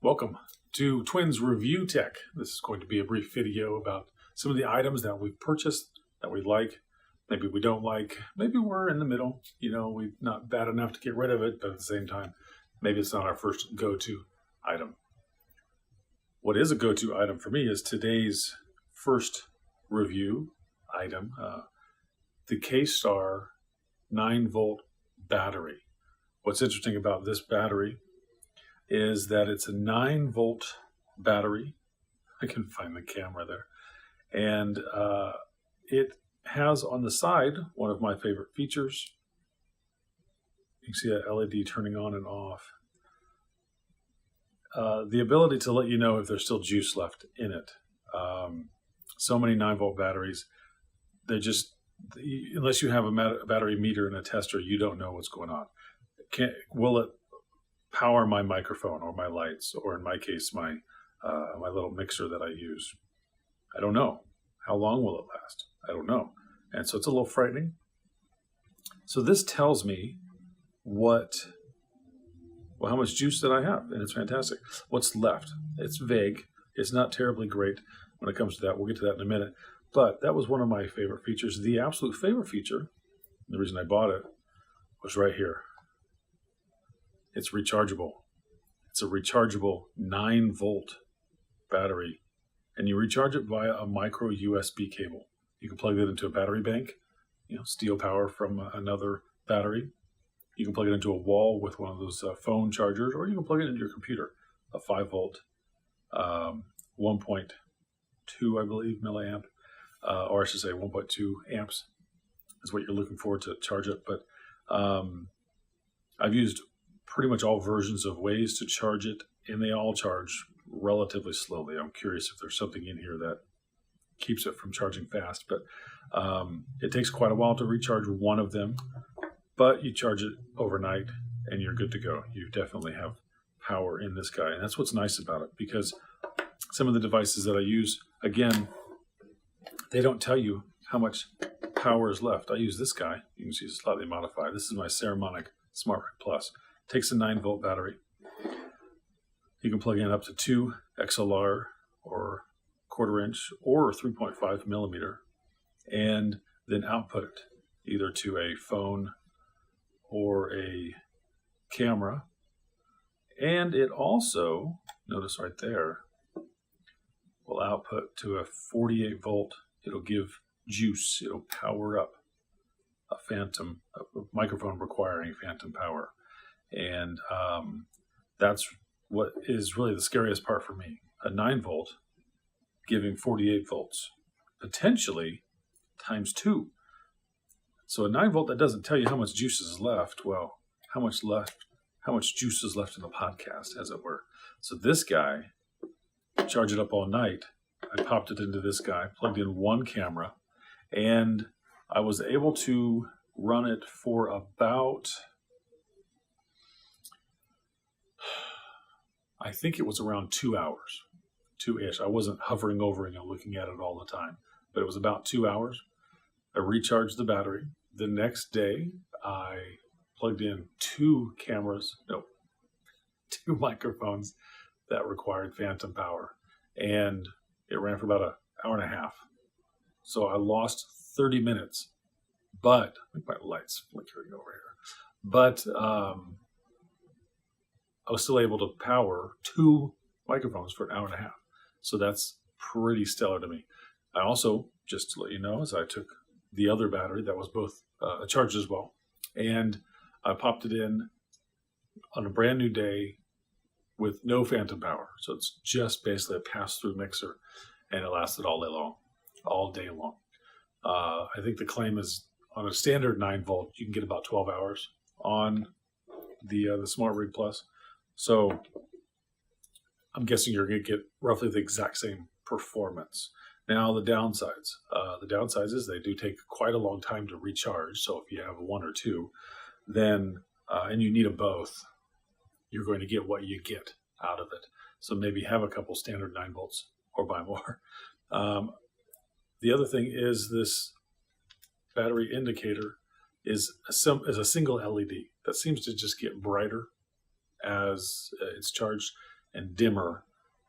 Welcome to Twins Review Tech. This is going to be a brief video about some of the items that we've purchased that we like, maybe we don't like, maybe we're in the middle. We're not bad enough to get rid of it, but at the same time, maybe it's not our first go-to item. What is a go-to item for me is today's first review item, the Kastar 9-volt battery. What's interesting about this battery is that it's a 9-volt battery. I can find the camera there. And it has on the side one of my favorite features. You can see that LED turning on and off. The ability to let you know if there's still juice left in it. So many 9-volt batteries, they're just, unless you have a battery meter and a tester, you don't know what's going on. Will it power my microphone or my lights, or in my case, my little mixer that I use? I don't know. How long will it last? I don't know. And so it's a little frightening. So this tells me how much juice that I have, and it's fantastic. What's left? It's vague. It's not terribly great when it comes to that. We'll get to that in a minute. But that was one of my favorite features. The absolute favorite feature, the reason I bought it, was right here. It's rechargeable. It's a rechargeable 9-volt battery, and you recharge it via a micro USB cable. You can plug it into a battery bank, steal power from another battery. You can plug it into a wall with one of those phone chargers, or you can plug it into your computer. A 5-volt, 1.2, I believe, milliamp, or I should say 1.2 amps is what you're looking for to charge it. But I've used pretty much all versions of ways to charge it, and they all charge relatively slowly. I'm curious if there's something in here that keeps it from charging fast, but it takes quite a while to recharge one of them, but you charge it overnight and you're good to go. You definitely have power in this guy, and that's what's nice about it, because some of the devices that I use, again, they don't tell you how much power is left. I use this guy. You can see it's slightly modified. This is my Ceramic Smart Ring Plus. Takes a 9-volt battery. You can plug in up to 2 XLR or 1/4 inch or 3.5 millimeter, and then output it either to a phone or a camera. And it also, notice right there, will output to a 48 volt. It'll give juice. It'll power up a microphone requiring phantom power. And that's what is really the scariest part for me. A 9-volt giving 48 volts, potentially times 2. So a 9-volt that doesn't tell you how much juice is left. Well, how much juice is left in the podcast, as it were. So this guy, charge it up all night. I popped it into this guy, plugged in one camera, and I was able to run it for about, I think it was around 2 hours, 2-ish. I wasn't hovering over and looking at it all the time, but it was about 2 hours. I recharged the battery. The next day, I plugged in 2 microphones that required phantom power, and it ran for about an hour and a half. So I lost 30 minutes, but I think my light's flickering over here. But I was still able to power 2 microphones for an hour and a half. So that's pretty stellar to me. I also, just to let you know, as I took the other battery that was both charged as well, and I popped it in on a brand new day with no phantom power. So it's just basically a pass-through mixer, and it lasted all day long. I think the claim is on a standard 9-volt, you can get about 12 hours on the Smart Ring Plus. So I'm guessing you're going to get roughly the exact same performance. Now the downsides is they do take quite a long time to recharge. So if you have 1 or 2, then and you need them both, you're going to get what you get out of it. So maybe have a couple standard 9 volts or buy more. The other thing is this battery indicator is a single LED that seems to just get brighter as it's charged. and dimmer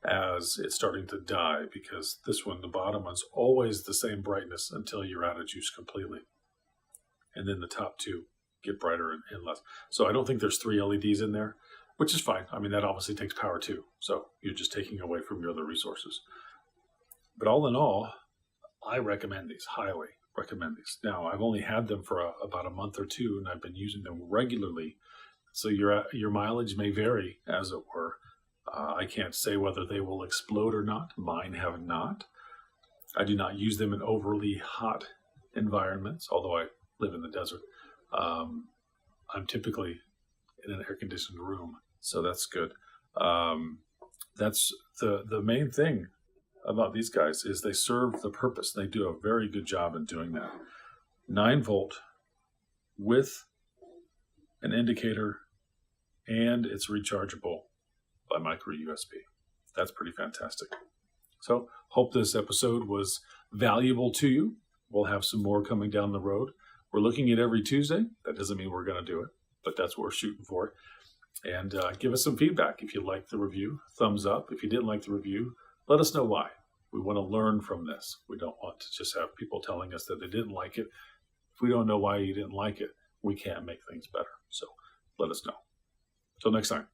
as it's starting to die, because this one, the bottom one's always the same brightness until you're out of juice completely. And then the top two get brighter and less. So I don't think there's 3 LEDs in there, which is fine. I mean, that obviously takes power too. So you're just taking away from your other resources. But all in all, I recommend these, highly recommend these. Now, I've only had them for about a month or two, and I've been using them regularly. So your mileage may vary, as it were. I can't say whether they will explode or not. Mine have not. I do not use them in overly hot environments, although I live in the desert. I'm typically in an air-conditioned room, so that's good. That's the main thing about these guys is they serve the purpose. They do a very good job in doing that. 9-volt with an indicator, and it's rechargeable by micro USB. That's pretty fantastic. So hope this episode was valuable to you. We'll have some more coming down the road. We're looking at every Tuesday. That doesn't mean we're going to do it, but that's what we're shooting for. And give us some feedback. If you liked the review, thumbs up. If you didn't like the review, let us know why. We want to learn from this. We don't want to just have people telling us that they didn't like it. If we don't know why you didn't like it, we can't make things better. So let us know. Till next time.